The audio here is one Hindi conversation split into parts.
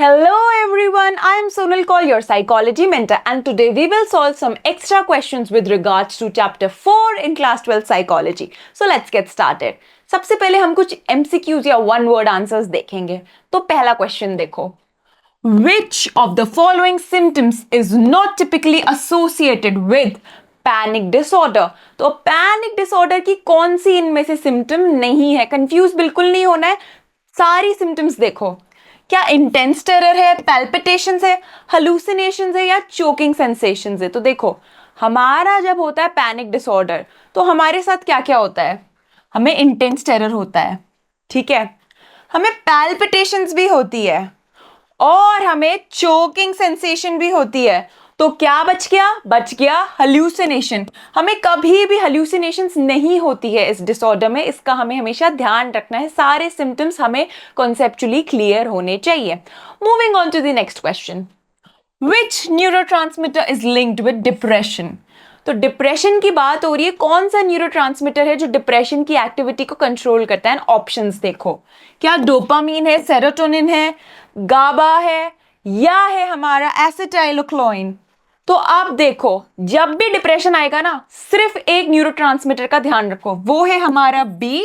Hello everyone, I am Sonal Kaul, your psychology mentor, and today we will solve some extra questions with regards to chapter 4 in class 12 psychology. So let's get started. सबसे पहले हम कुछ MCQs या one word answers देखेंगे. तो पहला क्वेश्चन देखो. Which of the following symptoms is not typically associated with panic disorder? तो पैनिक डिसऑर्डर की कौन सी इनमें से सिम्टम नहीं है? कंफ्यूज बिल्कुल नहीं होना है, सारी सिम्टम्स देखो. क्या इंटेंस टेरर है, पैल्पिटेशंस है, हलुसिनेशंस है या चोकिंग सेंसेशंस है? तो देखो, हमारा जब होता है पैनिक डिसऑर्डर तो हमारे साथ क्या क्या होता है? हमें इंटेंस टेरर होता है, ठीक है, हमें पैल्पिटेशंस भी होती है और हमें चोकिंग सेंसेशन भी होती है. तो क्या बच गया हल्यूसिनेशन. हमें कभी भी हल्यूसिनेशंस नहीं होती है इस डिसऑर्डर में, इसका हमें हमेशा ध्यान रखना है. सारे सिम्टम्स हमें कॉन्सेप्चुअली क्लियर होने चाहिए. Moving on to the next question. Which neurotransmitter is linked with depression? तो डिप्रेशन की बात हो रही है, कौन सा न्यूरोट्रांसमीटर है जो डिप्रेशन की एक्टिविटी को कंट्रोल करता है? ऑप्शंस देखो, क्या डोपामीन है, सेरोटोनिन है, गाबा है या है हमारा एसिटाइलोक्लोइन? तो आप देखो, जब भी डिप्रेशन आएगा ना, सिर्फ एक न्यूरोट्रांसमीटर का ध्यान रखो, वो है हमारा बी,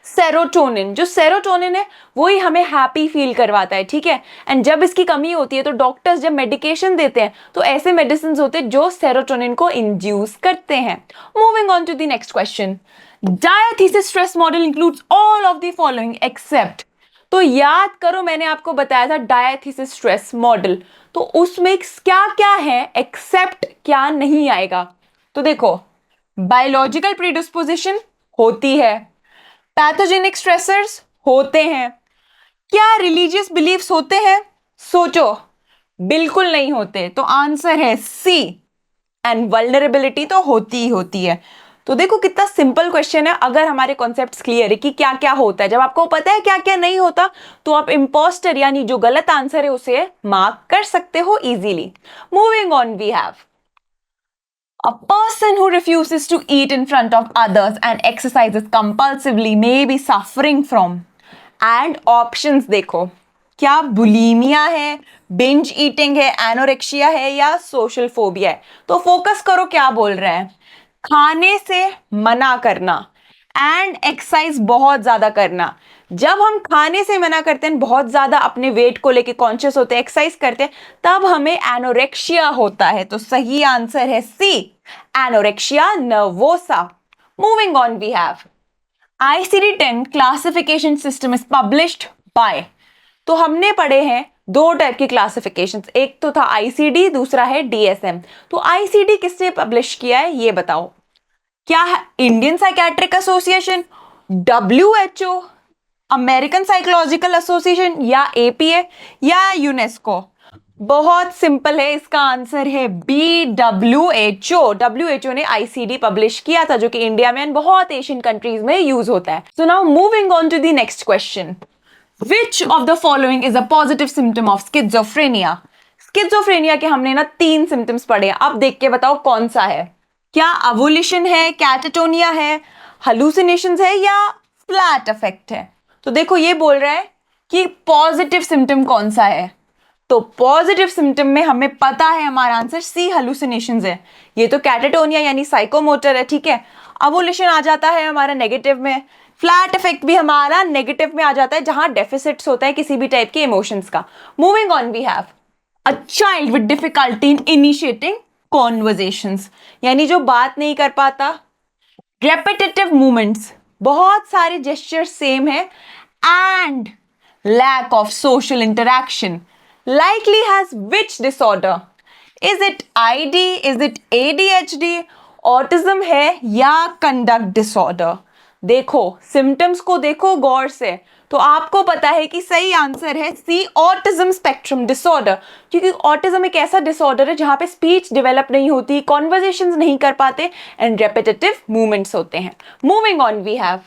सेरोटोनिन. जो सेरोटोनिन है वही हमें हैप्पी फील करवाता है, ठीक है. एंड जब इसकी कमी होती है तो डॉक्टर्स जब मेडिकेशन देते हैं तो ऐसे मेडिसिन होते हैं जो सेरोटोनिन को इंड्यूस करते हैं. Moving on to the next question. Diathesis stress model includes all of the following except. तो याद करो, मैंने आपको बताया था डायथीसिस स्ट्रेस मॉडल, तो उसमें क्या क्या है एक्सेप्ट क्या नहीं आएगा? तो देखो, बायोलॉजिकल प्रीडिस्पोजिशन होती है, पैथोजेनिक स्ट्रेसर्स होते हैं, क्या रिलीजियस बिलीफ्स होते हैं? सोचो, बिल्कुल नहीं होते. तो आंसर है सी. एंड वल्नरेबिलिटी तो होती ही होती है. तो देखो कितना सिंपल क्वेश्चन है. अगर हमारे कॉन्सेप्ट्स क्लियर है कि क्या क्या होता है, जब आपको पता है क्या क्या नहीं होता, तो आप इम्पोस्टर यानी जो गलत आंसर है उसे मार्क कर सकते हो easily. Moving on, we have a person who refuses to eat in front of others and exercises compulsively may be suffering from. And options देखो, क्या बुलीमिया है, बिंज ईटिंग है, एनोरेक्सिया है या सोशल फोबिया है? तो फोकस करो क्या बोल रहे हैं. खाने से मना करना एंड एक्सरसाइज बहुत ज्यादा करना. जब हम खाने से मना करते हैं, बहुत ज्यादा अपने वेट को लेके कॉन्शियस होते हैं, एक्सरसाइज करते हैं, तब हमें एनोरेक्सिया होता है. तो सही आंसर है C, anorexia nervosa. Moving on, we have ICD-10 classification system is published by. तो हमने पढ़े हैं दो टाइप की क्लासिफिकेशंस, एक तो था ICD, दूसरा है DSM. तो ICD किसने पब्लिश किया है ये बताओ? क्या है Indian psychiatric association, WHO, American psychological association या APA या यूनेस्को? बहुत सिंपल है, इसका आंसर है बी, WHO. WHO ने ICD पब्लिश किया था, जो कि इंडिया में बहुत एशियन कंट्रीज में यूज होता है. So now moving on to the next question. Which of the following is a positive symptom of schizophrenia? Schizophrenia के हमने ना 3 सिम्टम्स पढ़े, अब देख के बताओ कौन सा है. क्या अवोल्यूशन है, कैटाटोनिया है, हलुसिनेशंस है या फ्लैट इफेक्ट है? तो देखो, ये बोल रहा है कि पॉजिटिव सिम्टम कौन सा है. तो पॉजिटिव सिम्टम में हमें पता है हमारा आंसर सी, हलुसिनेशंस है. ये तो कैटाटोनिया यानी साइकोमोटर है, ठीक है. अवोल्यूशन आ जाता है हमारा नेगेटिव में, फ्लैट इफेक्ट भी हमारा नेगेटिव में आ जाता है, जहां डेफिसिट्स होता है किसी भी टाइप के इमोशंस का. Moving on, we have a child with difficulty in initiating conversations, यानी जो बात नहीं कर पाता. रेपिटेटिव मूवमेंट्स, बहुत सारे जेस्चर्स सेम है, and lack of social interaction. likely has which disorder? Is it ID, is it ADHD, autism है या conduct disorder? देखो, सिम्टम्स को देखो गौर से, तो आपको पता है कि सही आंसर है सी, ऑटिज्म स्पेक्ट्रम डिसऑर्डर. क्योंकि ऑटिज्म एक ऐसा डिसऑर्डर है जहां पे स्पीच डेवलप नहीं होती, कॉन्वर्जेशंस नहीं कर पाते एंड रेपिटेटिव मूवमेंट्स होते हैं. Moving on, we have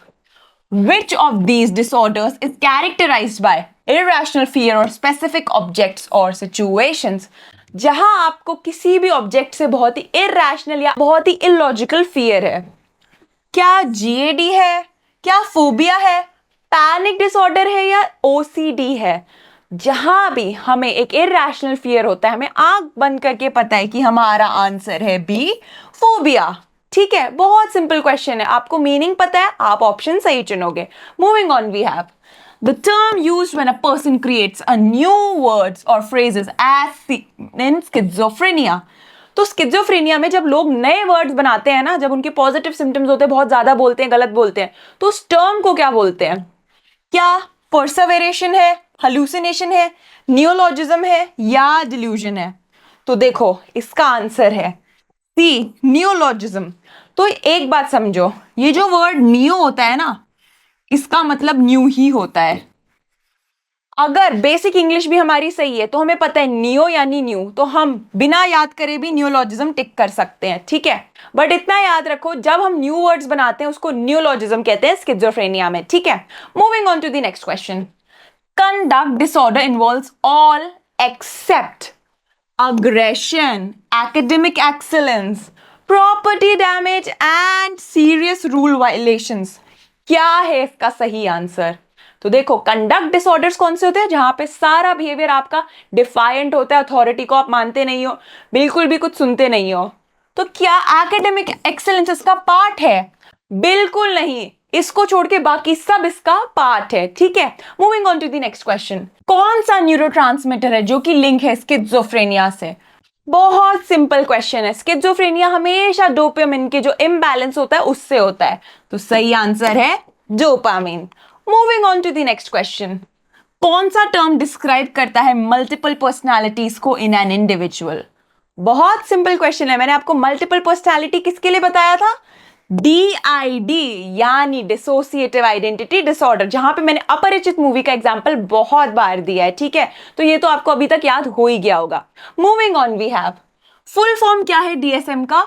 which of these disorders is characterized by irrational fear or specific objects or situations? जहां आपको किसी भी ऑब्जेक्ट से बहुत ही इरेशनल या बहुत ही इलॉजिकल फियर है. क्या GAD है, क्या फोबिया है, पैनिक डिसऑर्डर है या OCD है? जहां भी हमें एक इरेशनल फियर होता है, हमें आंख बंद करके पता है कि हमारा आंसर है बी, फोबिया। ठीक है, बहुत सिंपल क्वेश्चन है, आपको मीनिंग पता है, आप ऑप्शन सही चुनोगे। Moving on, we have the term used when a person creates a new words or phrases as seen in schizophrenia। तो स्किज़ोफ्रेनिया में जब लोग नए वर्ड्स बनाते हैं ना, जब उनके पॉजिटिव सिम्टम्स होते हैं, बहुत ज्यादा बोलते हैं, गलत बोलते हैं, तो उस टर्म को क्या बोलते हैं? क्या परसेवरेशन है, हलूसिनेशन है, नियोलॉजिज्म है या डिल्यूजन है? तो देखो इसका आंसर है सी, नियोलॉजिज्म। तो एक बात समझो, ये जो वर्ड नियो होता है ना, इसका मतलब न्यू ही होता है। अगर बेसिक इंग्लिश भी हमारी सही है तो हमें पता है नियो यानी न्यू, तो हम बिना याद करे भी नियोलॉजिज्म टिक कर सकते हैं। ठीक है, बट इतना याद रखो, जब हम न्यू वर्ड्स बनाते हैं उसको नियोलॉजिज्म कहते हैं स्किज़ोफ्रेनिया में। ठीक है, moving on to the next question. Conduct disorder involves all except aggression, academic excellence, property damage and serious rule violations। क्या है इसका सही आंसर? तो देखो, कंडक्ट डिसऑर्डर्स कौन से होते हैं? जहां पे सारा बिहेवियर आपका डिफायंट होता है, अथॉरिटी को आप मानते नहीं हो, बिल्कुल भी कुछ सुनते नहीं हो। तो क्या एकेडमिक एक्सेलेंस इसका पार्ट है? बिल्कुल नहीं, इसको छोड़ के बाकी सब इसका पार्ट है। ठीक है, moving on to the next question. कौन सा न्यूरोट्रांसमीटर है जो कि लिंक है स्किज़ोफ्रेनिया से? बहुत सिंपल क्वेश्चन है, स्किज़ोफ्रेनिया हमेशा डोपामिन के जो इम्बैलेंस होता है उससे होता है, तो सही आंसर है dopamine. Moving on to the next question. कौन सा टर्म डिस्क्राइब करता है मल्टीपल पर्सनालिटीज को इन एन इंडिविजुअल? बहुत सिंपल क्वेश्चन है, मैंने आपको मल्टीपल पर्सनालिटी किसके लिए बताया था? DID यानी डिसोसिएटिव आइडेंटिटी डिसऑर्डर, जहां पे मैंने अपरिचित मूवी का एग्जांपल बहुत बार दिया है। ठीक है, तो ये तो आपको अभी तक याद हो ही गया होगा। Moving on, we have full form क्या है DSM का?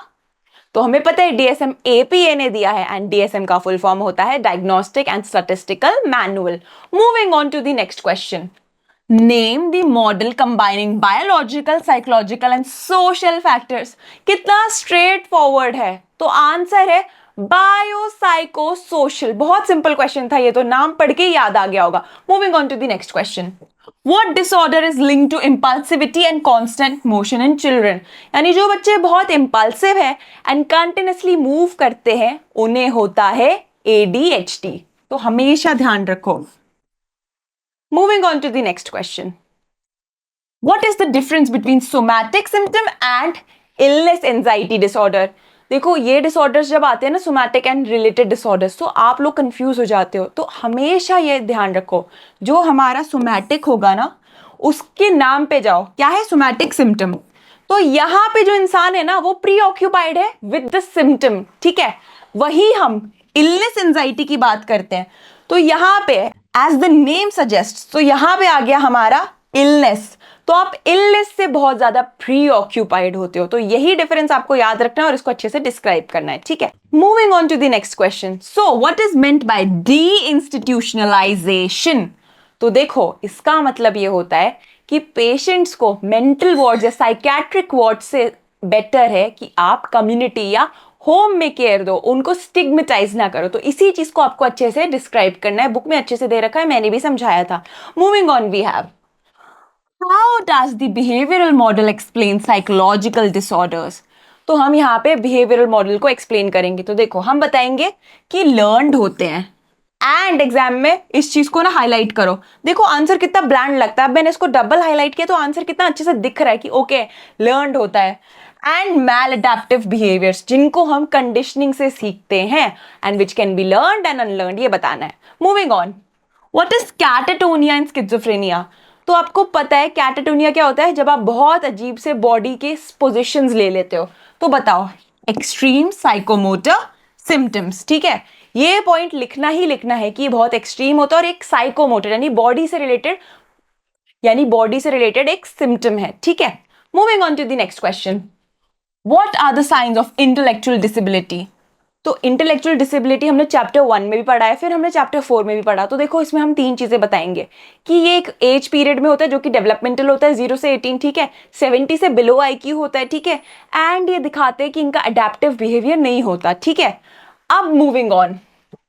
तो हमें पता है DSM APA ने दिया है, एंड DSM का फुल फॉर्म होता है diagnostic and statistical manual. Moving on to the next question. Name the model combining biological, psychological and social factors. कितना स्ट्रेट फॉरवर्ड है, तो आंसर है बायोसाइको सोशल। बहुत सिंपल क्वेश्चन था ये, तो नाम पढ़ के याद आ गया होगा। Moving on to the next question. What disorder is linked to impulsivity and constant motion in children? यानी जो बच्चे बहुत impulsive है and continuously move करते हैं उन्हें होता है ADHD। तो हमेशा ध्यान रखो। Moving on to the next question. What is the difference between somatic symptom and illness anxiety disorder? देखो, ये डिसऑर्डर्स जब आते हैं ना, सोमैटिक एंड रिलेटेड डिसऑर्डर्स, तो आप लोग कंफ्यूज हो जाते हो। तो हमेशा ये ध्यान रखो, जो हमारा सोमैटिक होगा ना, उसके नाम पे जाओ, क्या है? Somatic symptom. तो यहाँ पे जो इंसान है ना, वो प्री ऑक्यूपाइड है विद द सिम्टम। ठीक है, वही हम इलनेस एंजाइटी की बात करते हैं। तो यहाँ पे एज द नेम सजेस्ट, तो यहाँ पे आ गया हमारा इलनेस, तो आप इलनेस से बहुत ज्यादा प्री ऑक्यूपाइड होते हो। तो यही डिफरेंस आपको याद रखना है और इसको अच्छे से डिस्क्राइब करना है। ठीक है, moving on to the next question. So what is meant by deinstitutionalisation? तो देखो, इसका मतलब ये होता है कि पेशेंट्स को मेंटल वार्ड या साइकेट्रिक वार्ड से बेटर है कि आप कम्युनिटी या होम में केयर दो, उनको स्टिग्मेटाइज ना करो। तो इसी चीज को आपको अच्छे से डिस्क्राइब करना है, बुक में अच्छे से दे रखा है, मैंने भी समझाया था। Moving on, we have How does the behavioral model explain psychological disorders? तो हम यहाँ पे behavioral model को explain करेंगे। तो देखो, हम बताएंगे कि learned होते हैं, एंड एग्जाम में इस चीज को ना हाईलाइट करो। देखो आंसर कितना ब्लैंड लगता है, अब मैंने इसको डबल हाईलाइट किया तो आंसर कितना अच्छे से दिख रहा है कि ओके लर्नड होता है। एंड मैल अडेप्टिव बिहेवियर्स, जिनको हम कंडीशनिंग से सीखते हैं, and which can be learned and unlearned, ये बताना है। Moving on, what is catatonia in schizophrenia? तो आपको पता है कैटाटोनिया क्या होता है? जब आप बहुत अजीब से बॉडी के पोजिशंस ले लेते हो। तो बताओ, एक्सट्रीम साइकोमोटर सिम्टम्स। ठीक है, ये पॉइंट लिखना ही लिखना है कि ये बहुत एक्सट्रीम होता है और एक साइकोमोटर यानी बॉडी से रिलेटेड एक सिम्टम है। ठीक है, moving on to the next question. What are the signs of intellectual disability? तो इंटेलेक्चुअल डिसेबिलिटी हमने चैप्टर 1 में भी पढ़ा है, फिर हमने चैप्टर 4 में भी पढ़ा। तो देखो, इसमें हम 3 चीजें बताएंगे कि ये एक एज पीरियड में होता है जो कि डेवलपमेंटल होता है 0 से 18। ठीक है, 70 से बिलो IQ होता है। ठीक है, एंड ये दिखाते हैं कि इनका अडेप्टिव बिहेवियर नहीं होता। ठीक है, अब moving on,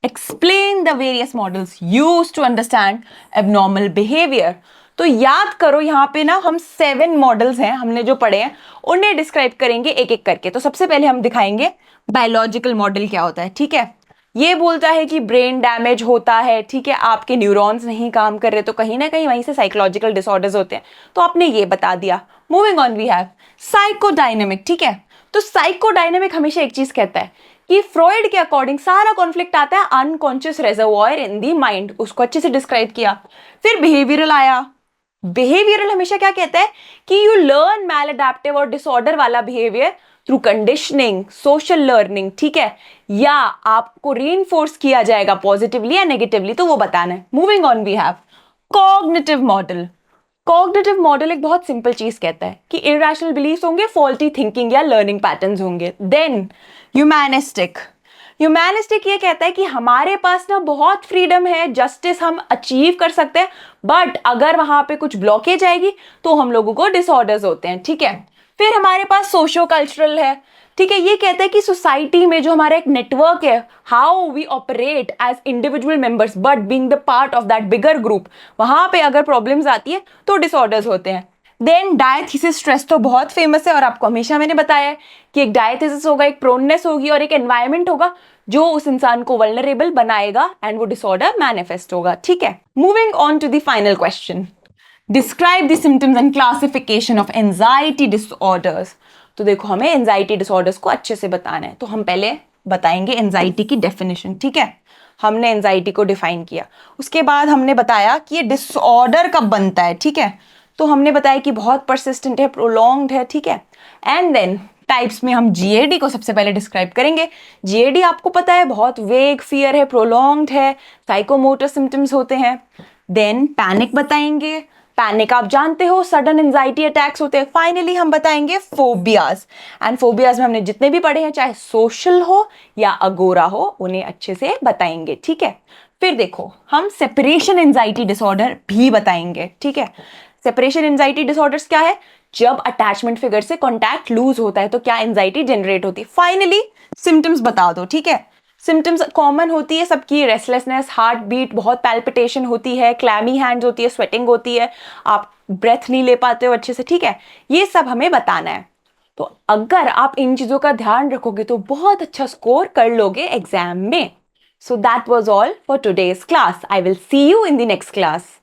explain the various models used to understand abnormal behaviour. तो याद करो यहाँ पे ना हम 7 मॉडल्स हैं हमने जो पढ़े हैं, उन्हें डिस्क्राइब करेंगे एक एक करके। तो सबसे पहले हम दिखाएंगे बायोलॉजिकल मॉडल क्या होता है, ठीक है। ये बोलता है कि ब्रेन डैमेज होता है, ठीक है, आपके न्यूरॉन्स नहीं काम कर रहे, तो कहीं ना कहीं वहीं से साइकोलॉजिकल डिसऑर्डर्स होते हैं, तो आपने ये बता दिया। Moving on we have psychodynamic, ठीक है। तो साइकोडायनेमिक हमेशा एक चीज कहता है कि फ्रॉइड के अकॉर्डिंग सारा कॉन्फ्लिक्ट आता है unconscious reservoir in the mind, उसको अच्छे से डिस्क्राइब किया। फिर बिहेवियरल आया। बिहेवियरल हमेशा क्या कहता है कि यू लर्न मैल अडेप्टिव और डिसऑर्डर वाला behaviour through conditioning, social learning, ठीक है, या आपको रीइंफोर्स किया जाएगा पॉजिटिवली या नेगेटिवली, तो वो बताना है। Moving on we have cognitive model. Cognitive model एक बहुत सिंपल चीज कहता है कि इरैशनल बिलीफ्स होंगे, फॉल्टी थिंकिंग या लर्निंग पैटर्न्स होंगे। Then humanistic. ह्यूमैनिस्टिक ये कहता है कि हमारे पास ना बहुत फ्रीडम है, जस्टिस हम अचीव कर सकते हैं, बट अगर वहां पे कुछ ब्लॉकेज आएगी तो हम लोगों को डिसऑर्डर्स होते हैं, ठीक है। फिर हमारे पास सोशो कल्चरल है, ठीक है। ये कहता है कि सोसाइटी में जो हमारा एक नेटवर्क है, how we operate as individual members but being the part of that bigger group, वहां पे अगर प्रॉब्लम्स आती है तो डिसऑर्डर्स होते हैं। देन डायथीसिस स्ट्रेस तो बहुत फेमस है और आपको हमेशा मैंने बताया है कि एक डायथीसिस होगा, एक प्रोननेस होगी और एक एनवायरमेंट होगा जो उस इंसान को वल्नरेबल बनाएगा एंड वो डिसऑर्डर मैनिफेस्ट होगा, ठीक है। Moving on to the final question, describe the symptoms and classification of anxiety disorders. तो देखो हमें एंजाइटी डिसऑर्डर्स को अच्छे से बताना है, तो हम पहले बताएंगे एंजाइटी की डेफिनेशन, ठीक है। हमने एंजाइटी को डिफाइन किया, उसके बाद हमने बताया कि ये डिसऑर्डर कब बनता है, ठीक है। तो हमने बताया कि बहुत परसिस्टेंट है, प्रोलॉन्ग्ड है, ठीक है। एंड देन टाइप्स में हम जीएडी को सबसे पहले डिस्क्राइब करेंगे। जीएडी आपको पता है बहुत वेग फियर है, प्रोलॉन्ग्ड है, साइकोमोटर सिम्टम्स होते हैं। देन पैनिक बताएंगे, पैनिक आप जानते हो सडन एंजाइटी अटैक्स होते हैं। फाइनली हम बताएंगे फोबियाज, एंड फोबियाज में हमने जितने भी पढ़े हैं चाहे सोशल हो या अगोरा हो उन्हें अच्छे से बताएंगे, ठीक है। फिर देखो हम सेपरेशन एंजाइटी डिसऑर्डर भी बताएंगे, ठीक है। सेपरेशन एंजाइटी डिसऑर्डर्स क्या है, जब अटैचमेंट फिगर से कॉन्टैक्ट लूज होता है तो क्या एंजाइटी जनरेट होती है। फाइनली सिम्टम्स बता दो, ठीक है। सिम्टम्स कॉमन होती है सबकी, रेस्टलेसनेस, हार्ट बीट, बहुत पैल्पिटेशन होती है, क्लैमी हैंड्स होती है, स्वेटिंग होती है, आप ब्रेथ नहीं ले पाते हो अच्छे से, ठीक है। ये सब हमें बताना है। तो अगर आप इन चीजों का ध्यान रखोगे तो बहुत अच्छा स्कोर कर लोगे एग्जाम में। So that was all for today's class. I will see you in the next class.